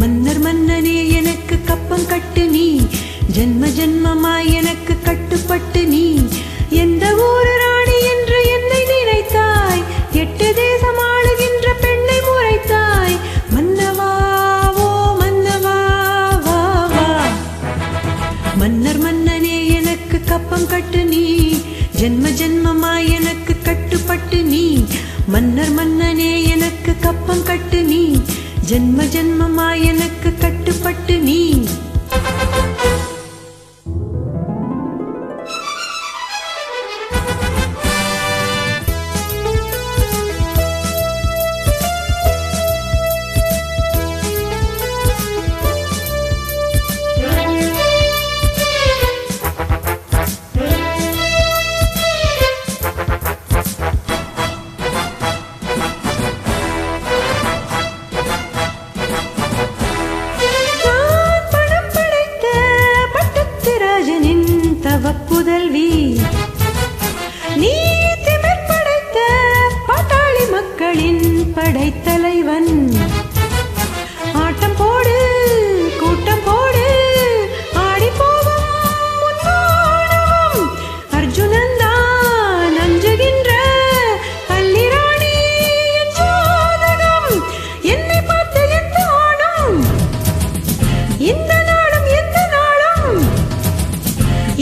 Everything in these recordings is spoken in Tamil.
மன்னர் மன்னனே எனக்கு கப்பம் கட்டு நீ, ஜென்ம ஜென்மமாய் எனக்கு கட்டுப்பட்டு நீ. எந்த ஊரு ராணி என்று என்னை நினைத்தாய், 8 தேசம் ஆளுகின்ற பெண்ணை முறைத்தாய். மன்னவா ஓ மன்னவா வா வா. மன்னர் மன்னனே எனக்கு கப்பம் கட்டு நீ, ஜென்ம ஜென்மமாய் எனக்கு கட்டுப்பட்டு நீ. மன்னர் மன்னனே எனக்கு கப்பம் கட்டு நீ, ஜென்ம ஜென்மமாய் எனக்கு கட்டுப்பட்டு நீ. புதல்வி நீ, திமிர் படைத்த பாட்டாளி மக்களின் படைத்தலைவன். ஆட்டம் போடு கூட்டம் போடு, ஆடி போவோம் முன்னாணவம். அர்ஜுனன் தான் அஞ்சுகின்ற அல்லிராணி என் ஜாதகம். என்னை பார்த்து எந்த ஆணும், இந்த நாளும் எந்த நாளும்,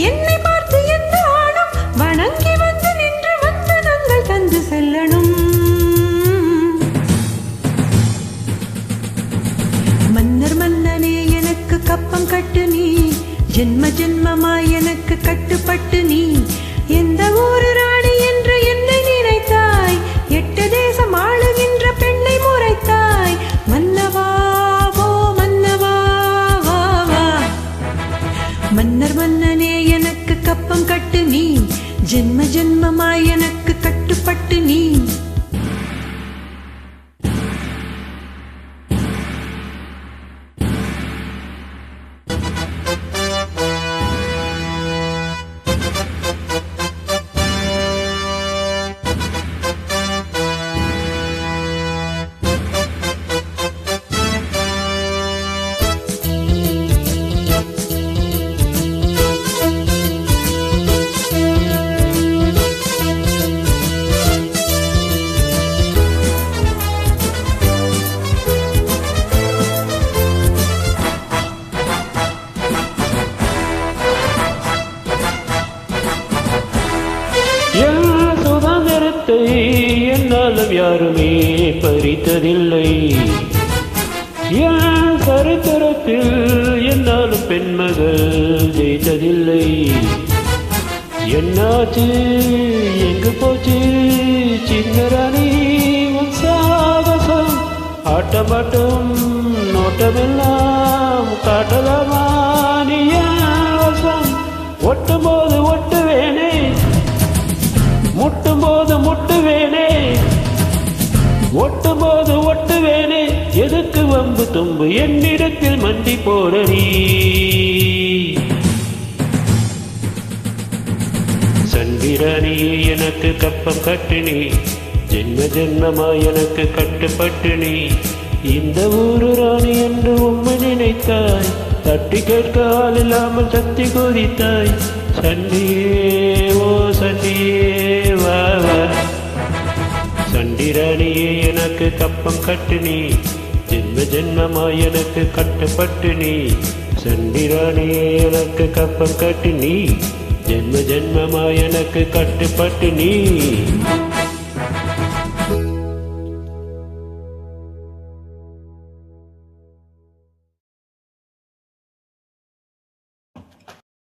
என்னை பார்த்து எந்த ஆணும் வணங்கி வந்து நின்று வந்தனங்கள் தந்து செல்லணும். மன்னர் மன்னனே எனக்கு கப்பம் கட்டு நீ, ஜென்ம ஜென்மமாய் எனக்கு கட்டுப்பட்டு நீ. எந்த ஊரு ராணி என்று என்னை நினைத்தாய், 8 தேசம் ஆளுகின்ற பெண்ணை முறைத்தாய். மன்னவா ஓ மன்னவா வா வா. மன்னர் மன்னனே எனக்கு கப்பம் கட்டு நீ, ஜென்ம ஜென்மமாய் எனக்கு கட்டுப்பட்டு நீ. என் சுதந்திரத்தை என்னாலும் யாருமே பறித்ததில்லை. என் சரித்திரத்தில் என்னாலும் பெண்மகள் ஜெயித்ததில்லை. என்னாச்சு எங்கு போச்சு சின்ன ராணி உன் சாகசம்? ஆட்டம் பாட்டம் நோட்டமெல்லாம் காட்டலாமா நீ என் வசம்? ஒட்டும் போது ஒட்டுவேனே, முட்டும் போது முட்டுவேனே, ஒட்டும் போது ஒட்டுவேனே. எதுக்கு வம்பு தும்பு என்னிடத்தில் மண்டி போட நீ? சந்திராணியே எனக்கு கப்பம் கட்டு நீ, ஜென்ம ஜென்மமாய் எனக்கு கட்டுப்பட்டு நீ. இந்த ஊரு ராணி என்று உம்மை நினைத்தாய், தட்டி கேட்க ஆள் இல்லாமல் சக்தி கொதித்தாய். சண்டியே ஓ சண்டியே வா வா. சண்டிராணியே எனக்கு கப்பம் கட்டு நீ, ஜென்ம ஜென்மமாய் எனக்கு கட்டுப்பட்டு நீ. சண்டிராணியே எனக்கு கப்பம் கட்டு நீ, ஜென்ம ஜென்மமாய் எனக்கு கட்டுப்பட்டு நீ.